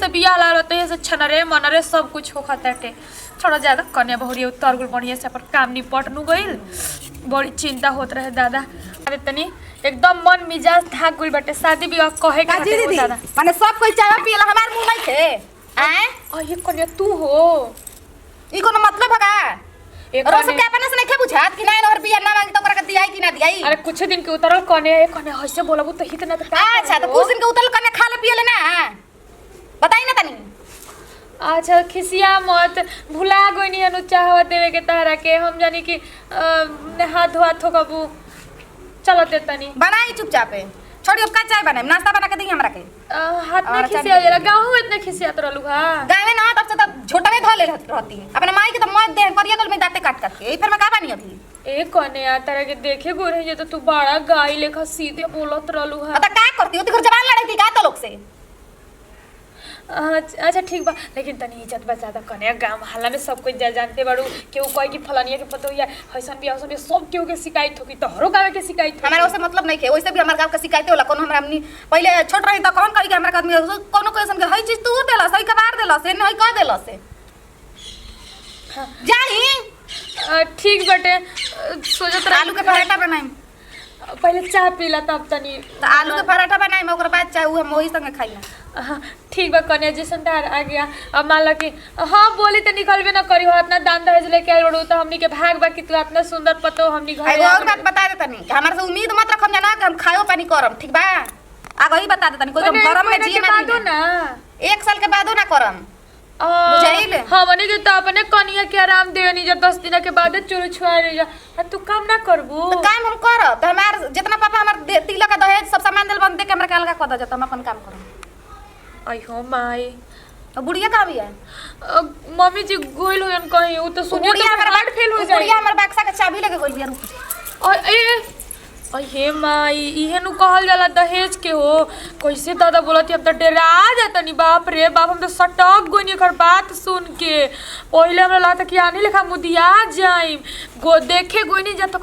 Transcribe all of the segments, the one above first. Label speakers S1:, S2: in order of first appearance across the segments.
S1: से बियाह ला रहते हैं से छनरे मनरे सब कुछ हो खताटे छोड़ा ज्यादा कन्या बहुरी उतर गुल बढ़िया से अपन काम निपट नु गइल बड़ी चिंता होत रहे दादा अरे तनी एकदम मन मिजाज थाक गुल बाटे शादी बियाह कहे का
S2: दीदी
S1: दादा
S2: माने सब कोई चाय पियला हमार मुंह नहीं थे हैं
S1: आ ये कन्या तू हो
S2: ई कोनो मतलब है
S1: एक
S2: रोज के अपने से नहीं बुझात कि नहीं और बिया ना मांगी तो ओकरा के दियाई कि ना दियाई
S1: अरे कुछ दिन के उतरल कन्या कन्या हइसे बोलबू तो हित ना तो
S2: अच्छा तो कुछ दिन के उतरल कने खा ले पियले ना बताई ना तनी
S1: अच्छा खिसिया मत भुला गोइनी हनु चाहवा देवे के तारा के हम जानी कि हाथ धोआ थोकबू चलो दे तनी
S2: बनाई चुपचाप छोड़ी अब का चाय बनाए नाश्ता बना के दी हमरा के
S1: हाथ में खिसिया जरा गांव में इतने खिसिया तो रहलू हां
S2: गाय में ना तब से तब झोटवे धोले रहती है अपने माई के तो मौत दे करिया गल में दांते काट काट के ए फिर मैं का बानी अभी
S1: ए कने आ तारा के देखे गो रही तो तू बड़ा गाय लेखा सीधे बोलत रहलू हां
S2: त का करती हो तो घर जवान लड़की का तो लोग से
S1: अच्छा ठीक बा लेकिन तनी इज्जत बचा द कने गांव हल्ला में सब कुछ जानते बाड़ू केहू कहे कि फलानिया के पतो या हसन बियाह सब सब केहू के शिकायत होगी तोहरो गांव के शिकायत
S2: हमारा उससे मतलब नहीं है वैसे भी हमारे गांव का शिकायत होला कोनो हमरा हमनी पहले छोट रही त कौन कही कि हमरा आदमी कोनो क्वेश्चन के हई चीज तू देला सही कबार देला से नहीं कह देला से जाही
S1: ठीक बटे सोचत
S2: आलू के पराठा बनाई
S1: पहले चाय पीला तब तनी
S2: आलू के पराठा बनाई मैं ओकर बाद चाय उ हम वही संगे खाई
S1: हाँ ठीक बा कन्या जी संतार आ गया अब मान लो कि हाँ बोली तो निकलबे ना करी हो इतना दान दहेज लेके आइल बड़ू तो हमनी के भाग बा कि तू इतना सुंदर पतो हमनी घर
S2: एगो और बात बता दे तनी कि हमरा से उम्मीद मत रखम जाना कि हम खायो पानी करम ठीक बा आगे ही बता दे तनी कोई घरम में जिए ना 1 साल के बादो ना करम बुझाइल
S1: हमनी के तो अपने कन्या के आराम देनी जब 10 दिन के बाद चुरू छुआ रही जा तू काम ना करबू
S2: तो काम हम करब त हमार जितना पापा हमार तिलक का दहेज सब सामान देल बंद दे के हमरा के अलगा कर द जत हम अपन काम करब
S1: आई हो माई
S2: अब बुढ़िया कहां भी है
S1: मम्मी जी गोइल होयन कहीं उ तो सुनिए तो हमारा हार्ट फेल हो जाए
S2: बुढ़िया हमर बक्सा के चाबी लेके गोइल बिया रुक
S1: और ए हे माई इहे नु कहल जाला दहेज के हो कैसे दादा बोलती अब तो डरा जातनी बाप रे बाप हम तो सटक गोइनी कर बात सुन के पहले हमरा लागत कि आने लेखा मुदिया जाई गो देखे गोइनी जा तो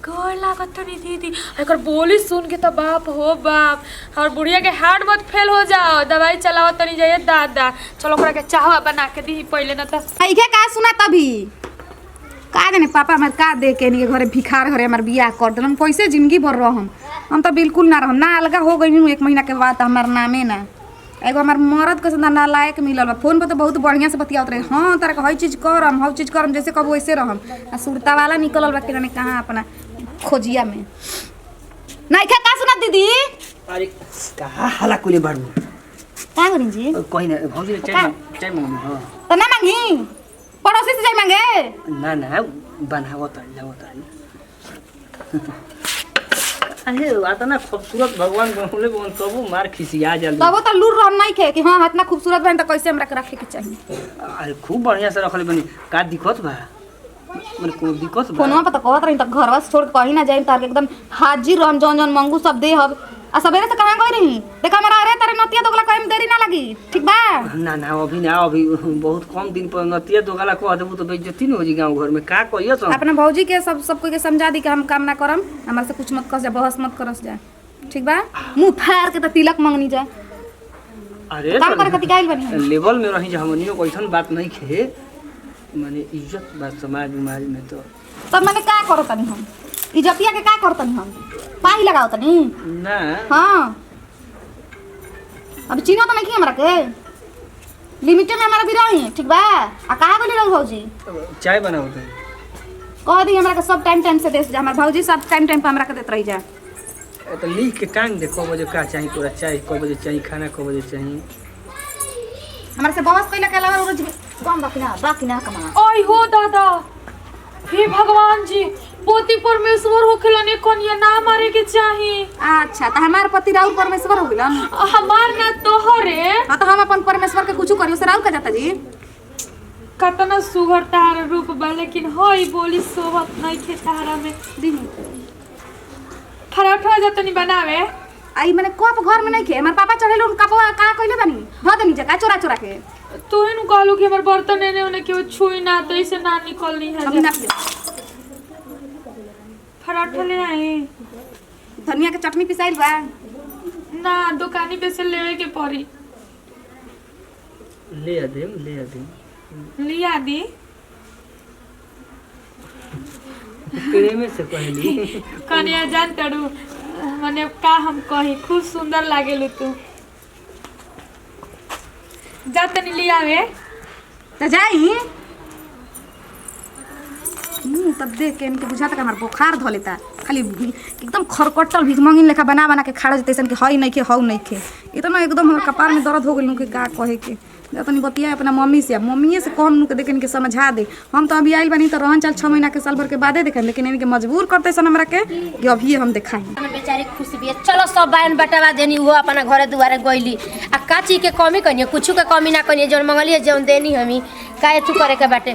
S1: गोर लागत तो नहीं दीदी अगर बोली सुन के तो बाप हो बाप और बुढ़िया के हार्ट मत फेल हो जाओ दवाई चलाओ तो नहीं जाइए दादा चलो ओकरा के चाह बना के दी पहले ना तो
S2: आइके का सुना तभी का जाने पापा हमार का दे के नहीं घरे भिखार घरे हमार बियाह कर देलन कैसे जिंदगी भर रहम हम तो बिल्कुल ना रहम ना अलगा हो गई 1 महीना के बाद हमार नामे ना एगो हमार मरद के ना लायक मिलल बा फोन पर तो बहुत बढ़िया से बतियावत रहे हां तारा के हई चीज करम जैसे कब वैसे रहम आ सुरता वाला निकलल बा के जाने कहां अपना खोजिया में नहीं क्या का सुना दीदी
S3: अरे कहाँ हला कुले बाड़ू
S2: का करी जी
S3: कोई ना भौजी चाय मांगू हां
S2: तो ना मांगी पड़ोसी से जाई मांगे
S3: ना ना बनावत जावत अरे आता ना खूबसूरत भगवान बनले बोल तबो मार खिसिया जल्दी
S2: तबो तो लूर रह नहीं खे कि हां इतना खूबसूरत बन त कैसे हमरा के रखे के चाहिए
S3: अरे खूब बढ़िया से रखले बनी का दिक्कत बा मन को दिक्कत बा
S2: फोनवा पर तो कहत रही त घरवा से छोड़ के कहीं ना जाई तार के एकदम हाजिर हम जौन जौन मांगू सब दे हब आ सवेरे से कहां गई रही देखा हमरा अरे तारे नतिया दोगला कहीं देरी ना लगी ठीक बा
S3: ना ना अभी बहुत कम दिन पर नतिया दोगला कह देबू तो बेइज्जती न हो जी गांव घर में का कहियो तो
S2: अपना भौजी के सब कोई के समझा दी कि हम काम ना करम हमरा से कुछ मत कस जा बहस मत करस जा ठीक बा मुंह फाड़ के त तिलक मांगनी जा
S3: अरे
S2: काम करे कति काइल बनी
S3: लेवल में रही हमनियो कोइसन बात नहीं खे माने इज्जत बात समाज में तो
S2: तब मैंने का करो तनी हम इज्जतिया के का करतनी हम पाही लगाओ तनी
S3: ना
S2: हां अब चिनो तो नहीं हमरा के लिमिट में हमारा भी रही ठीक बा आ कहां बोली रहो भौजी
S3: चाय बनाओ तो
S2: कह दी हमरा के सब टाइम से देस जा हमर भौजी सब टाइम पे हमरा के देत रही जा
S3: तो लिख के टाइम देखो बजे का चाहिए तोरा चाय को बजे चाहिए खाना को बजे चाहिए
S2: हमरा से बहस कइला के अलावा रोज कम बाकी ना कमा
S1: ओय हो दादा हे भगवान जी पोती परमेश्वर होखेला ने कन्या ना मारे के चाहिए
S2: अच्छा त हमार पति राउर परमेश्वर हो गेलन
S1: हमार ना तोहरे
S2: हां तो हम अपन परमेश्वर के कुछ करियो से राउर का जाता जी
S1: कतना सुघर तार रूप बा लेकिन हई बोली सोबत नहीं खे तारा में
S2: दी
S1: पराठा जतनी बनावे
S2: आई मैंने कप घर में नहीं खे हमार पापा चढ़ेलो उनका का कइले बानी ध देनी जा का चोरा के
S1: तू ही नु कहलू कि हमर बर्तन ने ओने केहू छुई ना तो इसे ना निकलनी है
S2: हम ना
S1: पराठा ले आई
S2: धनिया के चटनी पिसाइल बा
S1: ना दुकानी पे से लेवे के पड़ी
S3: ले आ दे
S1: लिया दी
S3: प्रेम से कहली
S1: कन्या जान तड़ू मने का हम कही खूब सुंदर लागेलू तू जा तनी लिया वे
S2: तो जाई तब देख के इनके बुझाता कि हमार बुखार धो लेता खाली एकदम खरकटल भीख मंगिन लेखा बना बना के खाड़ा जते सन के हई नहीं के हौ नहीं के इतना एकदम हमर कपार में दर्द हो गेल के का कहे के तनी बतिया अपना मम्मी से कहम नु के देख इनके समझा दे हम तो अभी आइल बनी तो रहन चल 6 महीना के साल भर के बादे देखे लेकिन इनके मजबूर करते सन हमरा के कि अभी हम दिखाई
S4: बेचारी खुशी भी है। चलो सब बहन बटवा देनी वो अपना घरे दुआरे गइली आ का चीज के कमी कनिए कुछ के कमी ना कनिए जौन मंगलिए जौन देनी हमी काहे तू करे के बाटे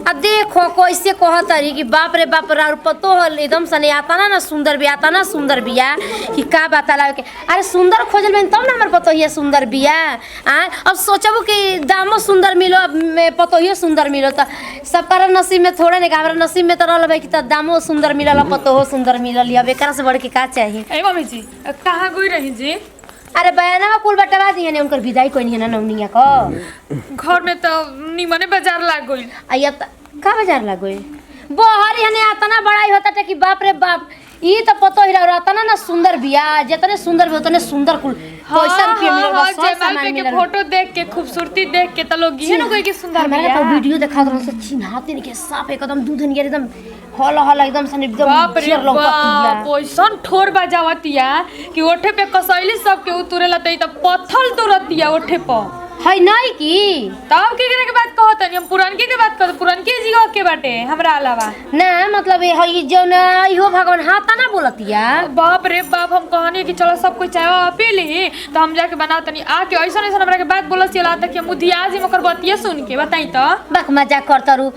S4: आ देखो कैसे कहतरी कि बाप रे बाप रा पतो हल एकदम सने आता ना सुंदर बिया आता ना सुंदर बिया कि का बता लागे के अरे सुंदर खोजल में तब ना हमर पतो हिया सुंदर बिया आ अब सोचबो कि दामो सुंदर मिलो पतो हिया सुंदर मिलो त सब कर नसीब में थोड़े नहीं हमरा नसीब में तो रहल भाई कि त दामो सुंदर मिलल पतो हो सुंदर मिलल अब एकरा से बढ़ के का चाहिए
S1: ए मम्मी जी कहाँ गई रही जी
S4: अरे बयाना कुल बटवा दिए ने उनकर विदाई कोई नहीं है ना नौनिया को
S1: घर में तो निमने बाजार लाग गई
S4: आया का बाजार लगोए बहर हने आतना बड़ाई होता था कि बाप रे बाप ई तो पतो ही रहता ना सुंदर बिया जितने सुंदर भी उतने सुंदर कुल पैसा रुपया मिले बस सब सामान मिले
S1: फोटो देख के खूबसूरती देख के तो लोग ये ना कोई की सुंदर
S4: मैंने तो वीडियो देखा तो से चिन्हाते नहीं के साफ एकदम दूध नियर एकदम हल हल एकदम सन एकदम
S1: बाप रे बाप ओइसन ठोर बजावतिया कि ओठे पे कसैली सब के उतरेला तई त पत्थल तुरतिया ओठे पर
S4: है नहीं की
S1: तब के करे के बात कहत नहीं हम पुरानकी के बात कहत पुरानकी जीवा के बाटे हमरा अलावा
S4: ना मतलब ये है जो ना इहो भगवान हाथा ना बोलतिया
S1: बाप रे बाप हम कहनी कि चलो सब कोई चाय पी ली तो हम जाके बना तनी आके ऐसा ऐसा हमरा के बात बोलस चला तक हम मुदिया जी मकर बतिया सुन के बताई तो
S4: बाक मजाक करतरू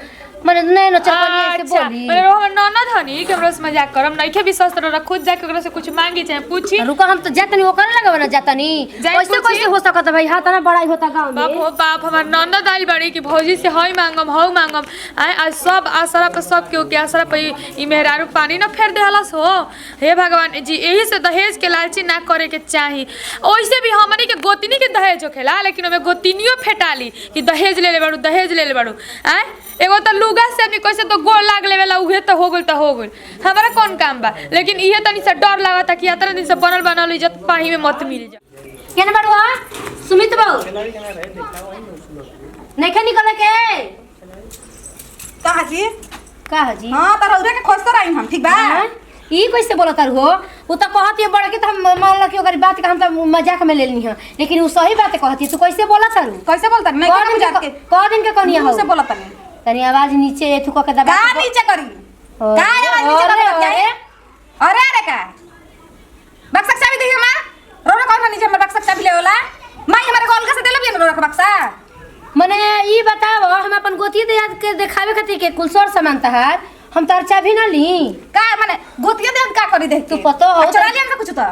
S4: माने नहीं न चलनी से बोली
S1: मेरे हमर ननद हनी के हमरा से मजाक करम नहीं के विश्वास तर खुद जाके ओकरा से कुछ मांगी चाहे पूछी
S4: रुको हम तो जातनी वो करे लगाव ना जातनी कैसे कैसे हो सकत भाई हाथ ना बड़ाई होता गांव में
S1: बाप हो बाप हमर ननद आइल बड़ी कि भौजी से हई मांगम हौ मांगम आए आज सब आसरा पे सब के के आसरा पे ई मेहरारू पानी न फेर देहलस हो हे भगवान जी यही से दहेज के लालची ना करे के चाही ओइसे भी हमनी के गोतिनी के दहेज होखेला लेकिन ओमे गोतिनियो फेटाली कि दहेज ले ले बाड़ू आए एगो तो लुगा से अपनी कैसे तो गोड़ लाग लेवेला उहे तो हो गइल हमारा कौन काम बा लेकिन इहे तनी से डर लागता कि यात्रा दिन से बनल इज्जत पाही में मत मिल जा
S4: केन बड़वा सुमित बाबू नहीं के निकले के
S2: कहा जी
S4: का जी
S2: हां त रौरे के खोज कर आई हम ठीक बा
S4: ई कैसे बोलत हो वो तो कहत है बड़ के तो हम मान ल कि ओकर बात के हम तो मजाक में ले लेनी है लेकिन वो सही बात कहत है तू कैसे बोलत है
S2: कैसे बोलता नहीं कर मजाक के
S4: क दिन के कनिया हो
S2: से बोलता नहीं
S4: तनी आवाज नीचे थू क के दबा
S2: का नीचे करी का आवाज नीचे करी अरे अरे का बक्सा चाबी दे हमार रोना कौन नीचे हमर बक्सा चाबी ले होला माई हमारे गोल का से देले भी रोना बक्सा
S4: मने ई बताओ हम अपन गोती दे याद के देखावे खातिर के कुलसोर सामान तहार हम तार चाबी ना ली
S2: का माने गोतिया दे का करी देख
S4: तू पतो हो
S2: चोरा लिया से कुछ तो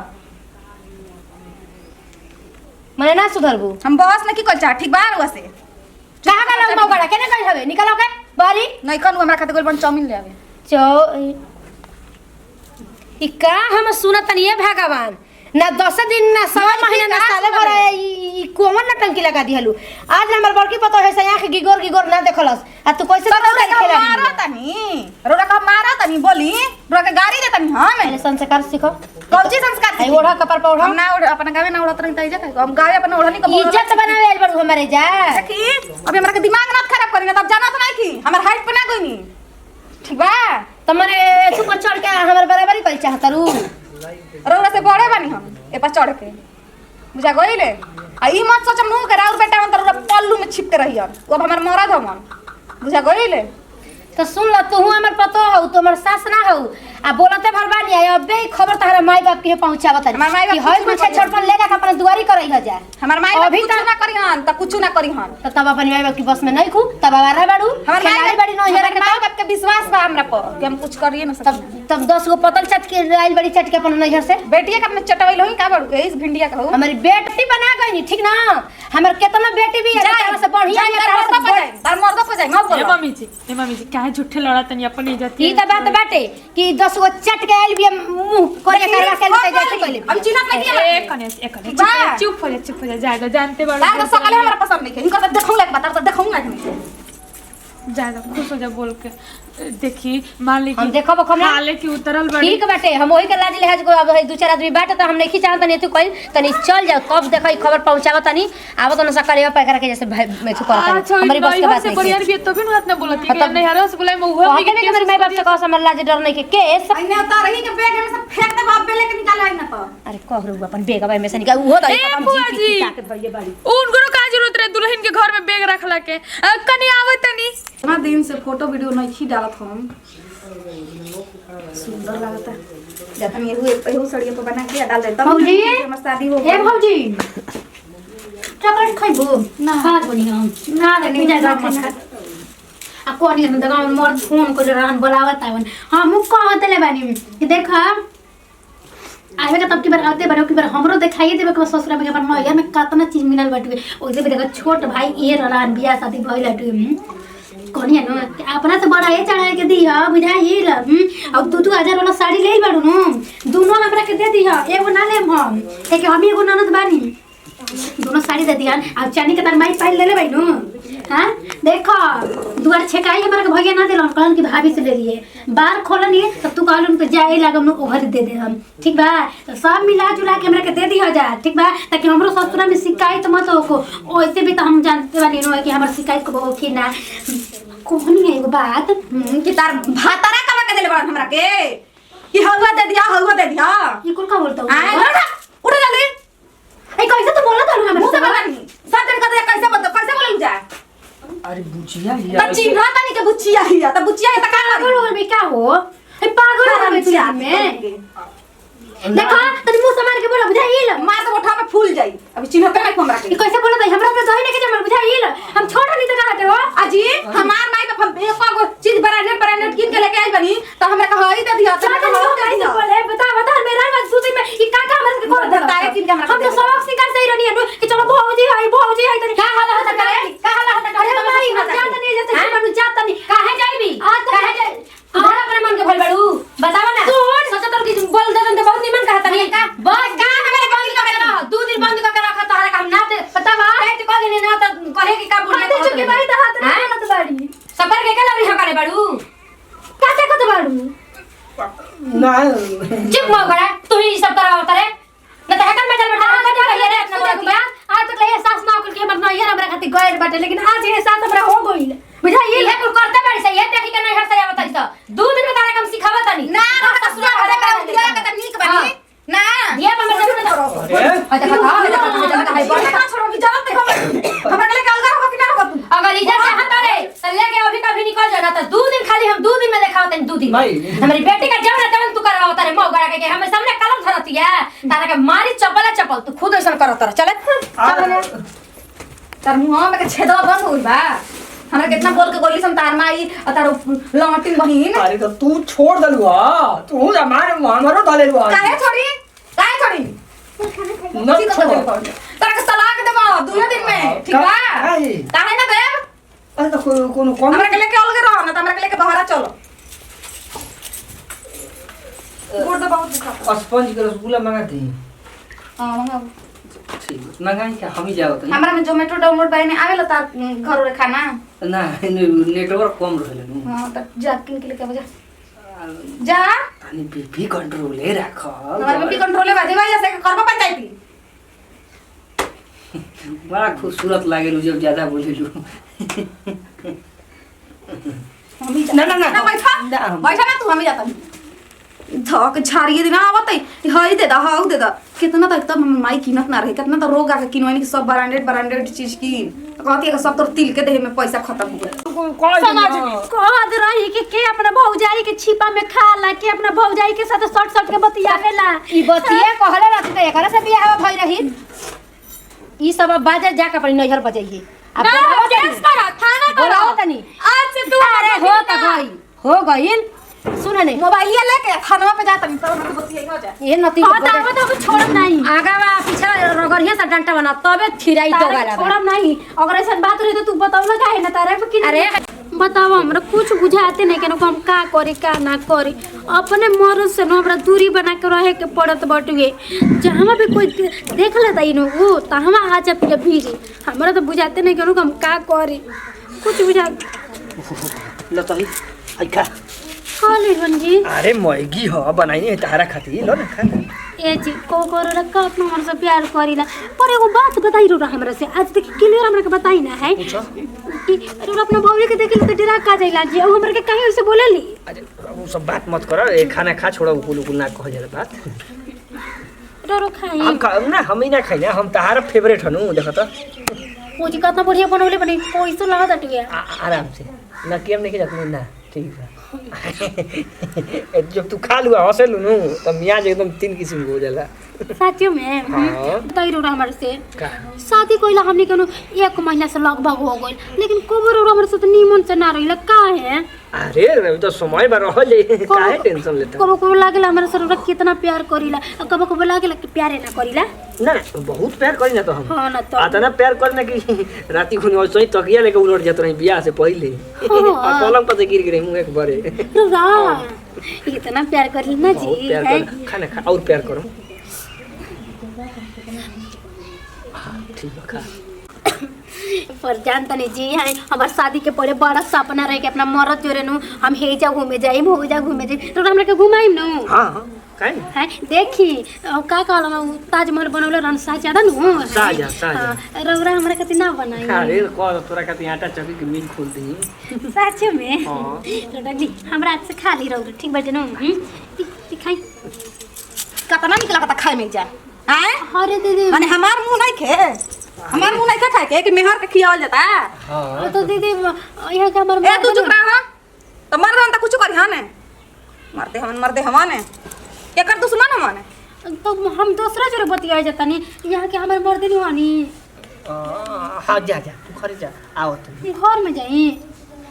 S4: मने ना सुधरबू
S2: हम बॉस ने की कर चा ठीक बा वसे
S4: कहां गला मौगड़ा केने कहि हवे निकलो के बारी
S2: नहीं कन हमरा खातिर गोल बन चाउमीन ले आवे
S4: चो ई का हम सुनत नहीं भगवान ना 10 दिन ना 6 महीना ना साले भर ई कोमन नटंकी लगा दिहलु आज हमर बड़की पतो है से आंख गिगोर ना देखलस आ तू कैसे खेला
S2: मारा तनी रोड़ा का मारा तनी बोली रोड़ा के गाड़ी दे तनी हां मैं
S4: संस्कार सीखो
S2: कौची संस्कार
S4: आई ओढ़ा कपर पर ओढ़ा
S2: हम ना अपना गावे ना उड़त नहीं ताई जा हम गावे अपना ओढ़नी को
S4: इज्जत बनावे आइल बड़ू हमारे जा
S2: देखी अभी हमरा के दिमाग ना खराब करी ना तब जाना तो नहीं की हमर हाइट पे ना गईनी ठीक बा
S4: तमने तू पर चढ़ के हमर बराबरी कर चाहतरू
S2: रोड़ा से बड़े बानी हम ए पर चढ़ के बुझा गइले आ ई मत सोच मुंह के राउर बेटा हम तोरा पल्लू में छिप के रहियन वो हमर मरद हमन बुझा गइले
S4: तो सुन ल तू हमर पतो हो तू हमर सास ना हो आ बोलते भरबानी है अबे खबर तहरा माई बाप के पहुंचावत है
S2: हमार माई बाप
S4: हई कुछ छड़पन लेके अपना दुआरी करई ह जा
S2: हमर माई अभी तक ना करी हन त कुछ ना करी हन
S4: तो तब अपन माई बाप की बस में नहीं खू तब आवारा बाड़ू
S2: हमर
S4: माई बाड़ी नहीं हेरा के
S2: माई बाप के विश्वास बा हमरा पर कि हम कुछ करिए ना
S4: तब 10 गो पतल चट के आइल बड़ी चट के अपन नैहर से
S2: बेटिया के अपने चटवई लोही का बड़ू के इस भिंडिया का हो
S4: हमारी बेटी बना गई ठीक ना हमर केतना बेटी भी है तारा से बढ़िया है तारा से
S2: तार मर्द पे जाए मत
S1: ए मम्मी जी काहे झूठे लड़ा तनी अपन इज्जत
S4: ई त बात बाटे कि 10 गो चट के आइल भी मुंह करे करवा के ले जाते पहले
S2: अब चिन्ह कहिए
S1: एक कने चुप हो जा जाएगा जानते बड़ा
S2: तार तो सकले हमरा पसंद नहीं है इनको तो देखूंगा एक बार तो देखूंगा नहीं
S1: ज्यादा खुश हो जा बोल के देखी मान ली
S4: हम देखब हमरा
S1: हाले की उतरल बड़ी
S4: ठीक बाटे हम ओही के लाज लिहाज को अब दो चार आदमी बाटे तो हम नहीं चाहत नहीं तू कहीं तनी चल जाओ कब देखई खबर पहुंचाव तनी आवत न सकले पैकरा के जैसे भाई मैं तू करत हमारी बस के बात नहीं
S1: परिवार भी तो भी हाथ में बोलती है नहीं हरस बोले मैं उहे
S4: कहते कि मेरे माई बाप से कह हमर लाज डर नहीं के केस
S2: अइने उतार रही के बैग में से फेंक दे बाप बेले के निकाल आई ना तो
S4: अरे कहरु अपन बेग भाई में से निकाल उहो तो हम
S1: जी
S4: ताकत भइए बाड़ी
S1: उनको का जरूरत रहे दुल्हन के घर में बैग रखला के कनी आवत तनी
S2: इतना दिन से फोटो वीडियो नहीं खी डालत हम सुंदर लगता जब हम एहू सड़िया पे बना के डाल देता
S4: भौजी
S2: हमर शादी हो
S4: ए भौजी चॉकलेट खाइबो ना हाथ बनी हम ना नहीं जाएगा मत आ कोनी न दगा मोर फोन को जरान बोलावत आवन हम कहत ले बानी कि देखा आवे का तब की बार आते बार की बार हमरो दिखाइए देबे के ससुरा में बार नया में कितना चीज मिलल बाटे ओइसे भी देखा छोट भाई ए रलान बियाह शादी भइल बाटे कोनी न अपना से बड़ा ये चढ़ा के दी ह बुझाइल अब 2000 वाला साड़ी ले बाड़ू न दोनों हमरा के दे दी ह एगो ना लेम हम एक हम एगो ननद बानी दोनों साड़ी दे दिहन अब चांदी के तार माई पाइल ले ले भाई नु हां देखो दुआर छकाई हमरा के भैया ना देलन कहन कि भाभी से ले लिए बार खोलनी तब तू कहलन तो जाए लागम न ओहर दे दे हम ठीक बा तो सब मिला जुला के हमरा के दे दी ह जा ठीक बा ताकि हमरो ससुरा में शिकायत मत हो ओइसे भी तो हम जानते बानी न कि हमर शिकायत को बहुत की ना कोहनी है एगो बात
S2: कि तार भातारा कमा के देले बड़ा हमरा के कि हलवा दे दिया
S4: ये कुल का बोलता
S2: आ
S4: हूँ
S2: उठ जल्दी
S4: ए कैसे तो बोला था हमें
S2: मुंह से बोला नहीं सब दिन कहते कैसे बोलम जा
S3: अरे बुचिया
S2: त चिन्ह तनी के बुचिया हिया त बुचिया के त का
S4: पागल हो गई क्या हो ए पागल हो गई तुम में देखो तनी मुंह समार के बोला बुझाइल
S2: मां से उठा में फूल जाई अभी चिन्ह पे नहीं हमरा
S4: ये
S2: के
S4: कैसे बोला था हमरा पे दही लेके जमल बुझाइल हम छोड़ नहीं तो कहते हो
S2: अजी हमार माई पे हम एक गो चीज ब्रांडेड किन के लेके आई बनी त हमरा के हई दे दिया
S4: चाचा लोग कैसे बोले बता मेरा बात दूसरी में ये का हमरा के कर
S2: बताए किन के हमरा
S4: हम तो सबक सिखा सही रहनी है कि चलो भौजी आई तनी का हाला होता करे अरे भाई हम जात नहीं जैसे हम जात नहीं काहे जाईबी काहे जाई तोरा अपने मन के भइल बाड़ू बतावा ना सुन सोचा तो कि बोल दे तो बहुत निमन कहता नहीं बस का हमारे बंद करके रख 2 दिन बंद करके रख तोहरा का हम ना ते बतावा कहते कह गनी ना तो कहे कि का बोल दे चुकी भाई तो हाथ ना तो बाड़ी सफर के का लबरी हकारे बाड़ू का से कत बाड़ू
S3: ना
S4: चुप मगरा तू ही सब तरह होता रे न तो हकन में चल बैठा का कहिए रे अपना बतिया आज तक ले सास ना कर के हमर नैया हमरा खातिर गैर बाटे लेकिन आज ये सास हमरा हो गइल बुझाइए ये कुल करते बाड़ी से ये देखी के नहीं हट से आवत तो 2 दिन में तारा हम सिखावत नहीं
S2: ना ससुरा घरे का दिया के त नीक बनी ना
S4: ये हमर जरूरत
S3: अरे
S2: देखा हाय बड़ा छोड़ो की जरूरत देखो हमरा के अलगा होगा कि ना होगा तू
S4: अगर इधर से हटा रे तो लेके अभी कभी निकल जाना तो 2 दिन खाली हम 2 दिन में दिखावत हैं 2 दिन
S3: भाई
S4: हमारी बेटी का जब ना तब तू करवावत रे मौगरा के हमें सामने कलम धरती है तारा के मारी चप्पल तू खुद ऐसा करत रह चले
S2: तार मुंह में के छेदवा बंद होई बा हमरा कितना बोल के गोली सम तार माई और तार लौटिन बहिन
S3: अरे तो तू छोड़ दलू तू हमारे हमारो डाले लू
S2: काहे छोड़ी
S3: न छोड़
S2: तार के तलाक देबो 2 दिन में ठीक बा काहे ना देब
S3: अरे तो कोनो कौन
S2: हमरा के लेके अलगे रहो ना त हमरा के लेके बहरा चलो गोड़ तो बहुत दुखा
S3: स्पंज के रसगुल्ला मंगाते
S2: हां मंगा
S3: ठीक मंगाई क्या हम ही जाओ तो
S2: हमरा में जोमेटो डाउनलोड बाइने आवेला तार घर रे खाना
S3: ना नेटवर्क कम रहले
S2: हां त जा किन के लेके बजा जा
S3: तनी बीपी कंट्रोल ले रख
S2: हमारे बीपी कंट्रोल है बाजे भाई जैसे करबा पंचायती
S3: बड़ा खूबसूरत लागेलू जब ज्यादा बोलेलू
S2: हम ही
S3: ना
S2: बैठा ना तू हम ही जाता धक झाड़िए दिन आवत हई दे दा हाउ दे दा कितना तक तब माई कीनत ना रहे कितना तो रोग आके किनवानी की सब ब्रांडेड चीज की कहती है सब तो तिल के देह में पैसा खत्म हो गया
S4: समझ कहत रही कि अपना भौजाई के छिपा में खा ला के अपना भौजाई के साथ सट के बतियावेला ई बतिया कहले रहती त एकरा से बियाह भई रही ई सब बाजा जाके अपनी नैहर बजाइए अब केस करा थाना करो तनी
S2: आज से तू
S4: अरे हो गइल सुन नहीं
S2: मोबाइल लेके थाना पे जाता नहीं तो ना बतिया हो जाए
S4: ये नती तो छोड़ब नहीं आगावा पीछा रगड़िया से डंटा बना तबे छिराई तो गाला छोड़ब नहीं अगर ऐसा बात रही तो तू बतावला काहे ना तारे कि अरे
S5: बताओ हमरा कुछ बुझाते नहीं केनो हम का करे का ना करे अपने मर्द से न हमरा दूरी बना के रहे के पड़त बटुए जहाँ भी कोई देख लेता इनो वो त हम आ जा के भीरी हमरा तो बुझाते नहीं केनो हम का करे कुछ बुझा
S3: ल त है आई खा
S5: खा ले बन जी
S3: अरे मैगी हो बनाइनी है तारा खातिर ल न खा
S5: ए जी को करो का अपना मन से प्यार करीला पर एगो बात बताई रो हमरा से आज तक क्लियर हमरा के बताई ना है कि अरे अपना बौली के देखिल तो डरा का जाइला जी हमरा के काहे ऐसे बोलेली
S3: अरे वो सब बात मत कर ए खाना खा छोड़ा उकुल उकुल ना कह जाला बात
S5: डरो खाई
S3: हम ना हम ही ना खाइना हम तारा फेवरेट हनु देख त
S5: वो जी कितना बढ़िया बनवले बनी पैसा लगा दट गया
S3: आराम से ना केम नहीं जात ना ठीक है जब तू खा लुआ हंसे लुनु तो मियाज एकदम 3 किस्म हो जाला
S5: सच्ची में
S3: हाँ।
S5: बताई रो हमरा से
S3: का
S5: शादी कोइला हमने कनो 1 महीना से लगभग हो गइल लेकिन कोबर रो हमरा से तो नीमन से ना रहिला का है
S3: अरे अभी तो समय बा रह ले काहे टेंशन लेता
S5: कबो कबो लागेला हमरा से हमरा कितना प्यार करिला और कबो कबो लागेला कि प्यारे ना करिला
S3: ना बहुत प्यार करी ना तो हम
S5: हां ना तो
S3: आता ना प्यार करना कि राती खुन और सोई तकिया लेके उलट जात रही बियाह से पहले और पलंग पर से गिर गई मुंह एक बारे
S5: रा इतना प्यार करिला ना
S3: बहुत
S5: जी
S3: प्यार
S5: है
S3: कर खाना खा और प्यार करो हाँ, ठीक है खा
S5: पर जानता नहीं जी है हमार शादी के पहले बड़ा सपना रहे कि अपना मरद जोरे नु हम हेजा घूमे जाइम होजा घूमे जाइम तो हमरा के घुमाइम नु
S3: हां हां काहे
S5: है देखी का कहला मैं ताजमहल बनवले रहन शाहजहां नु
S3: शाहजहां
S5: रौरा हमरा के ना बनाई
S3: अरे को तोरा के आटा चक्की के मिल खोल दी
S5: सच में
S3: हां
S5: रोटा जी हमरा आज से खा ली रौरा ठीक बाटे नु खाई
S2: कितना निकला कता खाए में जा हैं
S5: अरे दीदी
S2: माने हमार मुंह नहीं खे हमार मुंह नहीं खाए के कि मेहर के खियावल जाता
S3: हां
S5: तो दीदी यहाँ के हमार
S2: ए तू चुप रह तो मर रहा कुछ करी हां ने मरते हमाने एकर दुश्मन हमाने
S5: तो हम दूसरा जोरे बतिया जाता नहीं यहाँ के हमारे मर्द नहीं वानी
S3: हां जा जा तू खरी जा आओ तू
S5: घर में जाई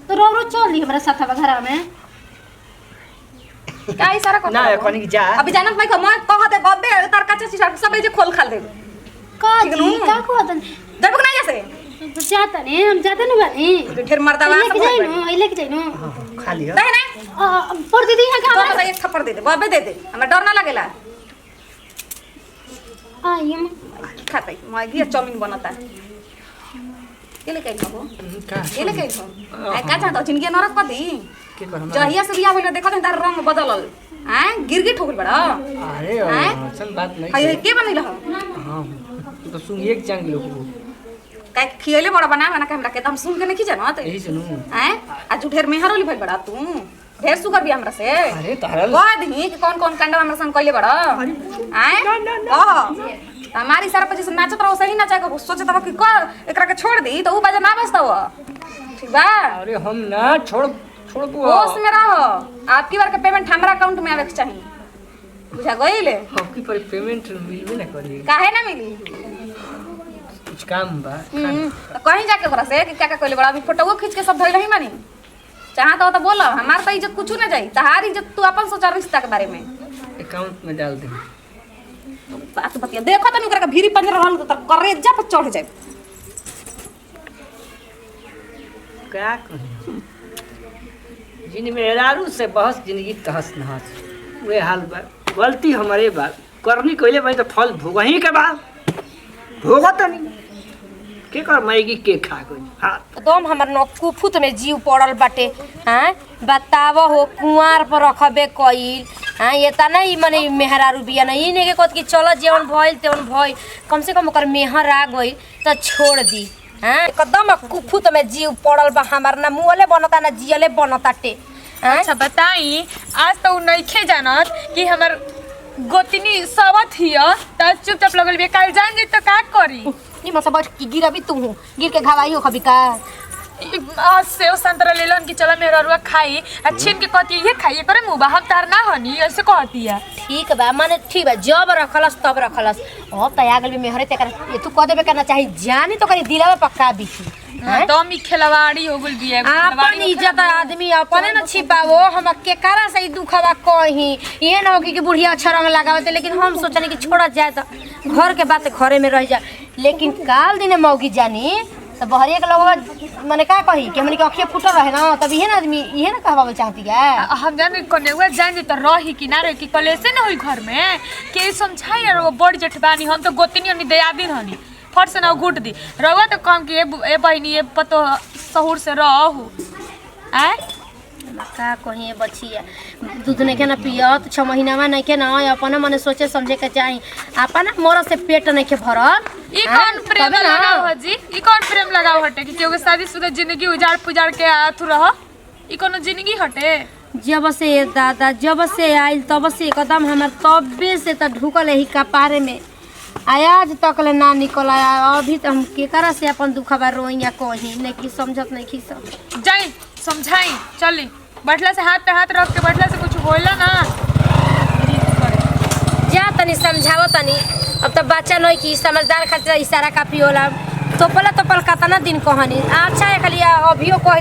S5: तो रो रो चल ली हमारे साथ घर में
S2: का इशारा कर
S3: ना कोनी की जा
S2: अभी जानत नहीं मैं कह दे बब्बे तार कच्चा शीशा सब जे खोल खाल दे
S5: का जी का को दन
S2: जब नहीं जैसे
S5: जाता नहीं हम जाते नहीं बानी
S2: ढेर मरदा
S5: लेके जाई नो लेके जाई नो
S3: खा लियो
S2: दे ना
S5: पर दीदी यहाँ के
S2: तो
S5: हमारे
S2: एक थप्पड़ दे बब्बे दे हमरा डर ना लगेला
S5: आई हम
S2: खाते मैगी चाउमीन बनता के लेके खाबो
S3: का
S2: के लेके खाबो आ का चाहत जिंदगी नरक कर दी
S3: के कर
S2: जहिया से बियाह होइला देखत तार रंग बदलल हैं गिरगिट हो गइल बड़ा
S3: अरे असल बात नहीं
S2: हाय के बनइल ह
S3: हां तो सुन एक चांग लोग
S2: का खियले बड़ा बना के हमरा के त हम सुन के नहीं जानत
S3: यही सुनू
S2: हैं आ झूठेर मेहरोली भइल बड़ा तू ढेर सुगर भी हमरा से
S3: अरे तारा
S2: कह दी कि कौन कौन कांड हमरा संग कइले बड़ा हैं हमारी सारा पची से नाचत रहो सही नाचा के सोचत बा कि कर एकरा के छोड़ दी तो ऊ बाजा ना बजता हो ठीक बा
S3: अरे हम ना छोड़ दो
S2: होश में रहो आपकी बार का पेमेंट हमरा अकाउंट में आवे के चाहिए बुझा गइले
S3: आपकी पर पेमेंट मिलबे ना करी
S2: काहे ना मिली
S3: कुछ काम बा
S2: तो कहीं जाके ओकरा से कि क्या क्या कइले बड़ा अभी फोटो खींच के सब धइल ही मानी चाहा तो बोलो हमार तो इज्जत कुछ ना जाई तहार इज्जत तू अपन सोचा रिश्ता के बारे में
S3: अकाउंट में डाल दे
S2: बात बतिया देखो तनी ओकरा के भीरी पंजर रहल तो करेजा पे चढ़ जाए
S3: क्या कही जिन मेहरारू से बहस जिंदगी तहस नहस वे हाल बा गलती हमारे बा करनी कइले भाई तो फल भोगही के बा भोगत नहीं के कर मैगी के खा गई हां
S4: एकदम हमर नकुफुत में जीव पड़ल बाटे हैं बताव हो कुंवार पर रखबे कइल हाँ ये ता नहीं मने मेहरारू बिया नहीं ने के कत कि चल जेवन भइल तेवन भइल कम से कम ओकर मेहर आ गई त छोड़ दी हाँ एकदम कुफुत में जीव पड़ल बा हमार ना मुहले बनता ना जियले बनता टे
S1: अच्छा बताई आज तो नइखे जानत कि हमर गोतनी सवत हिया त चुपचाप लगल बे काल जान जे तो का करी
S4: नी मसा बैठ की गिरा भी तू गिर के घावाई हो कभी का
S1: आज सेव संतरा लेलन कि चला मेरा रुआ खाई छीन के कहती ये खाइए करे मुंह हम तार ना हनी ऐसे कहती है
S4: ठीक बा माने ठीक बा जब रखलस तब रखलस अब त आगल भी मेहरे ते कर ये तू कह देबे करना चाही जानी तो करी दिलावा पक्का बिकी
S1: तो मी खिलवाड़ी हो गइल बिया
S4: अपन इज्जत आदमी अपने न छिपावो हम के करा से दुखवा कही ये न हो कि बुढ़िया अच्छा रंग लगावते लेकिन हम सोचनी कि छोड़ जाए तो घर के बात घरे में रह जा लेकिन काल दिन मौगी जानी तो बहरी के लोग माने का कही कि हमनी के अखिया फुटल रहे ना तब इहे ना आदमी इहे ना कहबावे चाहती है।
S1: हम जाने कने हुआ जान जे त रही कि ना रही कि कलेसे ना होई घर में के समझाई यार वो बड़ जेठबानी हम तो गोतनी हनी दयादिन हनी फट से ना घुट दी रवा तो काम कि ए बहिनी ए पतो सहूर से रहू आय
S4: का कही बचिया दूध नहीं के ना पियत 6 महीना में नहीं के ना अपना मने सोचे समझे के चाही अपना मोर से पेट नहीं के भरल।
S1: ई कौन प्रेम लगाव है जी ई कौन प्रेम लगाव हटे कि केहू के शादीशुदा जिंदगी उजाड़ पुजाड़ के आथु रह ई कोनो जिंदगी हटे।
S4: जब से दादा जब से आइल तब से एकदम हमार तबे से त ढुकल है कपारे में आज तक ले ना निकल आया। अभी तो हम केकरा से अपन दुखबा रोइया कही नहीं कि समझत नहीं कि सब
S1: जाई समझाई चली बैठला से हाथ पे हाथ रख के बैठला से कुछ बोला ना
S4: जा तनी समझाओ तनी। अब तो बच्चा नहीं कि समझदार खातिर इशारा काफी होला तोपल कतना दिन कहनी अच्छा है खाली अभियो कह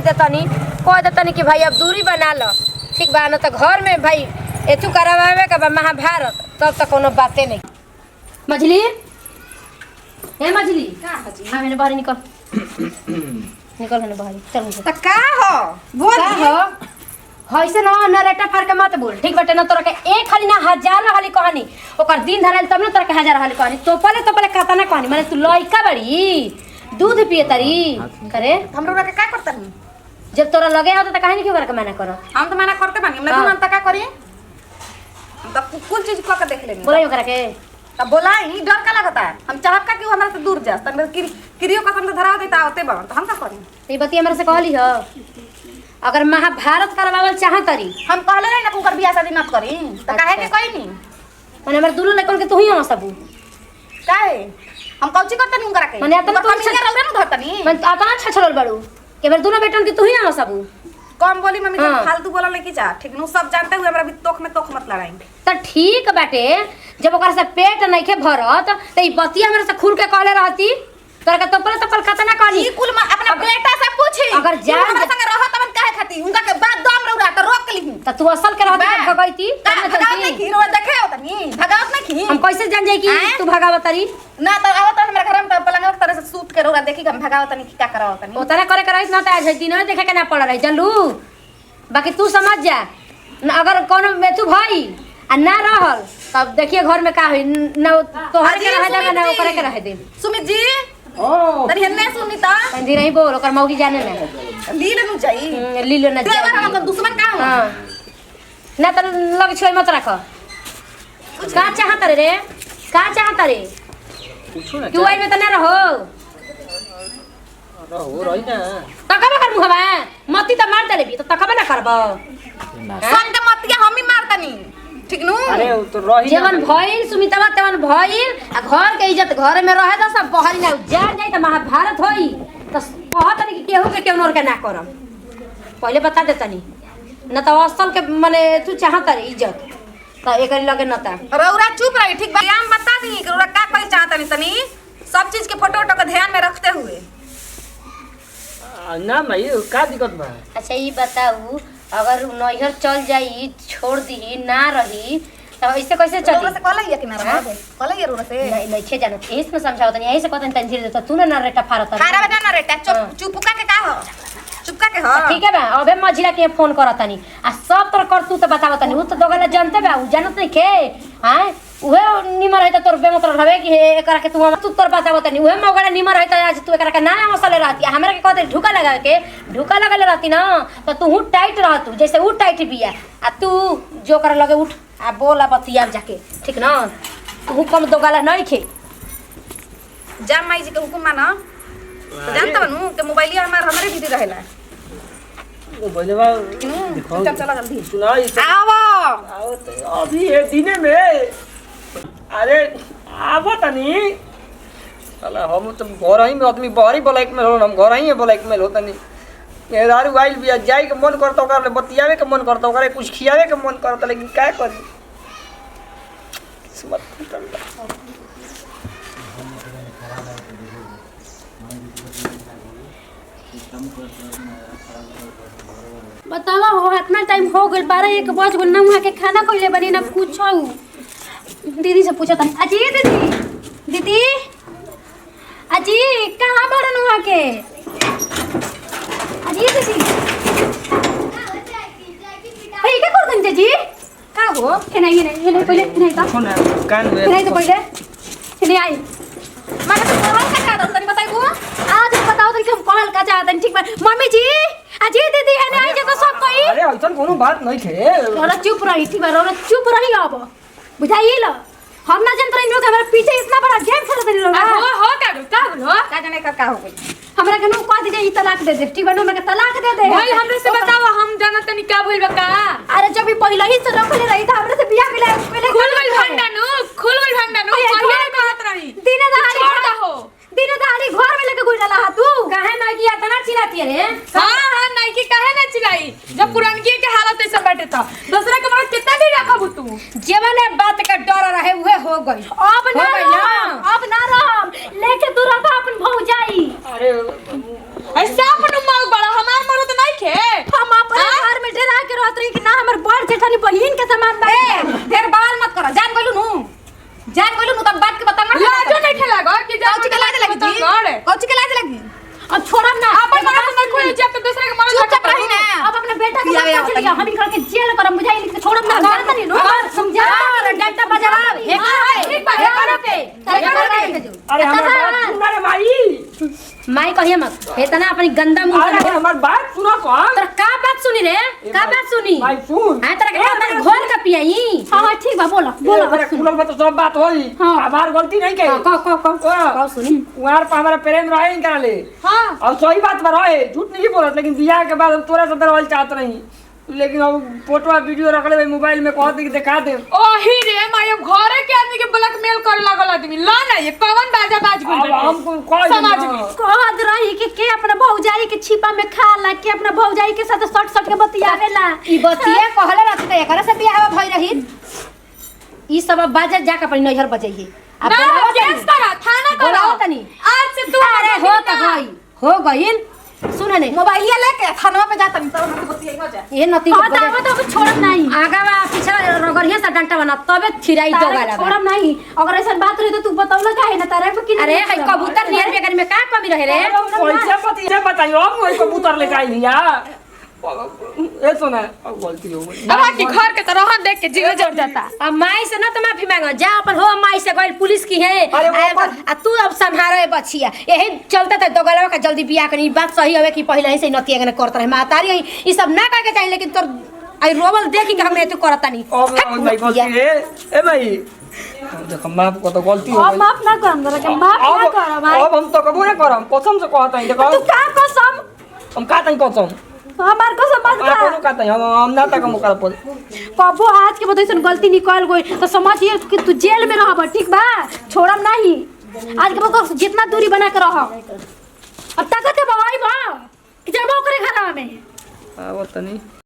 S4: देतनी कि भाई अब दूरी बना लो ठीक बा न तो घर में भाई एथु करवावे का बा महाभारत तब तक कोनो बातें नहीं। मछली हे मछली हाँ मैंने बाहर निकल मैंने बाहर चल मुझे
S2: त का हो बोल
S4: का हो हइसे न नरेटा फार के मत बोल ठीक बटे न तोरा के एक खाली ना हजार वाली कहानी ओकर दिन धरल तब न तोरा के हजार वाली कहानी तोपले कतना कहानी माने तू लइका बड़ी दूध पिए तरी करे
S2: हमरा के का करता नहीं
S4: जब तोरा लगे हो तो कहानी क्यों करके मना करो
S2: हम तो मना करते बानी हमरा हम त का करी हम त कुल चीज क के देख लेनी
S4: बोलाई ओकरा के
S2: तब बोलाई डर का लगता है हम चाहत का कि हमरा से दूर जा तन किरियो कसम से धरा देता होते बन तो हम का करी
S4: ई बती हमरा से कहली हो अगर महाभारत करवावल चाहतरी
S2: हम कहले रही ना कुकर बियाह शादी मत करी त काहे के कोई नहीं
S4: माने हमर दुनु लइकन के तू ही हम सबू
S2: काहे हम कौची करते नहीं करा के
S4: माने अतना
S2: तो कमी के रौरे न धरतनी
S4: मन अतना अच्छा छलल बड़ू के बार दुनु बेटन के तू ही हम सबू
S2: कम बोली मम्मी
S4: हाँ।
S2: तो फालतू बोला नहीं की जा ठीक नु सब जानते हुए हमरा भी तोख में तोख मत लड़ाई
S4: त ठीक बाटे जब ओकरा से पेट नहीं के भरत त ई बतिया हमरा से खुल के कहले रहती तोरा के तोपल कतना कहली
S2: ई कुल में अपना बेटा से पूछी
S4: अगर जा
S2: हमरा संग रह तमन काहे खाती उनका के बात दम रौरा त रोक ली
S4: त तू असल के रहती त भगैती तब न
S2: भगावत नहीं
S4: चलती
S2: की रो देखे हो तनी भगावत नहीं की
S4: हम कैसे जान जाई कि
S2: आँय?
S4: तू भगावत तरी
S2: ना तो आवत हमरा घर में पलंग के तरह से सूट के रौरा देखी हम भगावत नहीं की का करावत तनी
S4: ओतना करे के रहिस न त आज दिन देखे के ना पड़ रही जानलू बाकी तू समझ जा न अगर कोनो मेथु भाई आ ना रहल तब देखिए घर में का होई न तोहर के रह जाए ना ओकरे के रह दे
S2: सुमित जी
S3: ओ
S2: तनी हन्ने सुनी ता
S4: धीरे ही बोल ओकर मौगी जाने ना
S2: ली लेनु जाई
S4: लीलो ना
S2: ड्राइवर हम दुश्मन का हो
S4: हां ना त लग छोई मत रख का चाहत रे का चाहत रे
S3: पूछो ना
S4: तू आई में त ना रहो
S3: हो रही ना
S4: तकबे कर मुहबा मती त मार देले भी त तकबे ना करबो
S2: सन के मतिया हम ही मारतनी ठीक नु
S3: अरे वो तो रही
S4: जेवन भइल सुमितवा तेवन भइल आ घर के इज्जत घर में रहे त सब बहरी ना जान जाई त महाभारत होई त कहत नहीं कि केहू के केहू के ना करम पहले बता देतनी न त असल के माने तू चाहत रे इज्जत त एकरी लगे न त
S2: रौरा चुप रही ठीक बा हम बता दी कि रौरा का कोई चाहतनी तनी सब चीज के फोटो वोटो के ध्यान में रखते हुए
S3: ना भाई का दिक्कत बा
S4: अच्छा ये बताऊ अगर नैहर चल जाई छोड़ दी ना रही तो ऐसे कैसे
S2: रौरा
S4: चली
S2: से कहले ये कि ना रहा कहले ये रौरा से
S4: नहीं नहीं छे जानो इसमें समझाओ तनी यही से कहतन तन धीरे तू ना रेटा फारत
S2: खारा बना ना रेटा
S4: हाँ।
S2: चुपका के का हो चुपका के हो
S4: ठीक है बा अबे मझिला के फोन करत तनी आ सब तर कर तू तो बताव तनी उ तो दोगला जानते बा उ जानत नहीं खे हां उहे निमर है त तोर बेमत रहबे कि एकरा के तू तोर बताव तनी उहे मगला निमर है त आज तू एकरा के ना मसले रहती हमरा के कहते ढुका लगा के ढुका लगले रहती ना तो तू टाइट रह तू जैसे उ टाइट बिया आ तू जो कर लगे उठ आ बोला बतिया जाके ठीक ना तू कम दोगला नहीं खे
S2: जा माई जी के हुकुम माना तो जानता बनू के मोबाइल हमारे भीतर रहेला
S3: वो बोलेवा दिखाओ
S2: चल चला जल्दी
S3: सुना ये सब
S2: आवो
S3: आओ तो अभी ये दिने में अरे आवो तनी साला हम तो घर ही में आदमी बाहरी ब्लैक में हो हम घर ही ब्लैक में होता नहीं मेहरारू आइल भी जाई के मन करता ओकरा ले बतियावे के मन करता ओकरा कुछ खियावे के मन करता लेकिन क्या करी किस्मत फूटल बा।
S5: बतावा हो इतना टाइम हो गइल 12-1 बज गइल ना वहाँ के खाना कइले बनी ना पूछो दीदी से पूछो तनी अजी दीदी दीदी अजी कहाँ बड़न वहाँ के ये दीदी ए क्या कर दिन जी का हो ए नहीं पहले नहीं का
S3: सुन कान में
S5: नहीं तो पहले नहीं आई माने तो कहल का चाहत तनी बताइबो आज बताओ तनी हम कहल का चाहत ठीक बा मम्मी जी अजी दीदी है नहीं जे तो सब कोई
S3: अरे ऐसा कोनो बात नहीं थे
S5: रोरा चुप रही ठीक बा रोरा चुप रही अब बुझाइए लो हम ना जानते रही लोग हमारे पीछे इतना बड़ा गेम खेलते रही लोग
S1: हो
S2: का जाने का हो गई
S5: हमरा के नु कह दीजिए ई तलाक दे दे ठीक बा नु मैं तलाक दे दे
S1: भाई हमरे से बताओ हम जानत नहीं का भइल बा का
S5: अरे जब भी पहले ही से रखले रही था हमरे से बियाह के लिए पहले
S1: खुल गइल भंडानु पहिले कहत रही
S5: दिन दहाड़ी
S1: छोड़ दहो
S5: दिन दहाड़ी घर में लेके गुजरा रहा तू
S4: काहे ना कि इतना चिल्लाती रे
S1: हां नहीं कि काहे ना चिल्लाई जब पुरानकी के हालत ऐसा बैठे था दूसरा के मगर कितना दिन रखबू तू
S4: जेवने बात का डर रहे उहे हो गई
S5: अब ना
S4: हो गई ना।
S5: अब ना रह लेके तू रखा अपन भौजाई
S3: अरे
S1: ऐसा अपन मांग बड़ा हमार मरो तो नहीं खे
S5: हम अपने घर में डरा के रहत रही कि ना हमर बड़ जेठानी बहिन के समान बा
S2: ढेर बाल मत कर जान गइलू नु तब बात के बता ना
S1: लाजो नहीं खेला गो कि जा
S2: कौची के लाज लगी कौची के लाज लगी
S5: अब छोड़म ना
S1: अपन मरो तो नहीं खोई जब तो दूसरे के मरो
S2: चुप रही ना
S5: अब अपने बेटा के
S2: पियावे
S5: बात
S2: आवत
S5: चलिए हम इनका के जेल करम बुझाई लिख के छोड़म ना जानता नहीं नो समझा
S4: डंडा बजावा हे
S5: ठीक बा हे करो के
S3: अरे हमार बात सुन रे भाई
S4: माई कहिए मत इतना अपनी गंदा मुंह
S3: अरे हमार बात सुनो कौन
S4: तोरा का बात सुनी रे का बात सुनी
S3: भाई सुन
S4: हां तेरा के अंदर घोल का पियाई
S5: हां ठीक बा बोलो
S3: बोलो अरे कुलम में तो सब बात होई
S5: हाँ।
S3: हमार गलती नहीं के
S4: कहो सुनी
S3: उहार पर हमारा प्रेम रहे नहीं करले
S1: हां
S3: और सही बात पर रहे झूठ नहीं बोलत लेकिन बियाह के बाद हम तोरा से दरवाल चाहत नहीं लेकिन अब फोटो वीडियो रखले भाई मोबाइल में कहत कि दिखा दे
S1: ओही रे माय घरे के आदमी के ब्लैकमेल कर लागल आदमी ला ना ये कौन बाजा बाज
S3: अब
S1: गइल
S3: हमको कह
S1: समाज में
S5: कहत रही कि अपना भौजाई के छिपा में खा ला के अपना भौजाई के साथ सट के बतियावेला
S4: ई बतिया कहले रहत त एकरा से बियाह भई रही ई सब बाजा जाके अपनी नैहर बजाइए अब
S1: ना केस करा थाना करा
S4: बोलाओ तनी
S1: आज से तू
S4: अरे हो गई सुन ने
S2: मोबाइलिया लेके थानवा पे जाता नहीं तब हमके बतियाई हो जाए
S4: ये नती
S5: हां तो अब तो छोड़म नहीं
S4: आगावा पीछा रगड़िया से डंटा बना तबे थिराई दो गाला
S5: छोड़म नहीं अगर ऐसा बात रही तो तू बतावला काहे ना तारे पे कि
S4: अरे है कबूतर नियर बेकर में का कमी रहे रे
S3: पैसा पति से बताइयो हम वही कबूतर लेके आई लिया ए सुना अब गलती हो गई
S1: अब आपके घर के तरह देख के जीवे जड़ जाता
S4: अब माई से ना तो माफी मांगो जा अपन हो माई से गइल पुलिस की है
S3: अरे वो
S4: आ तू अब संभारे बचिया यही चलता था दो गलवा का जल्दी बियाह करनी बात सही हवे कि पहले ही से नतिया के करत रहे मातारी ई सब ना कह के चाहिए लेकिन तोर आई रोवल देखी कि हमने तो करता नहीं
S3: अब भाई गलती है ए भाई देख माफ को तो गलती हो
S5: अब
S3: गई
S5: माफ ना करम जरा के माफ ना कर भाई
S3: अब हम तो कबूल करम कसम से कहत हई देखो
S5: तू का कसम
S3: हम का तई कसम
S5: हमार कसम मत
S3: आ कोनो का तई हम ना तक हम कर पड़
S5: कबो आज के बतैसन गलती निकल गई तो समझिए कि तू जेल में रहब ठीक बा छोड़म नहीं आज के बाद जितना दूरी बना के रह अब तक के बवाई बा कि जब ओकरे घर में
S3: आवत नहीं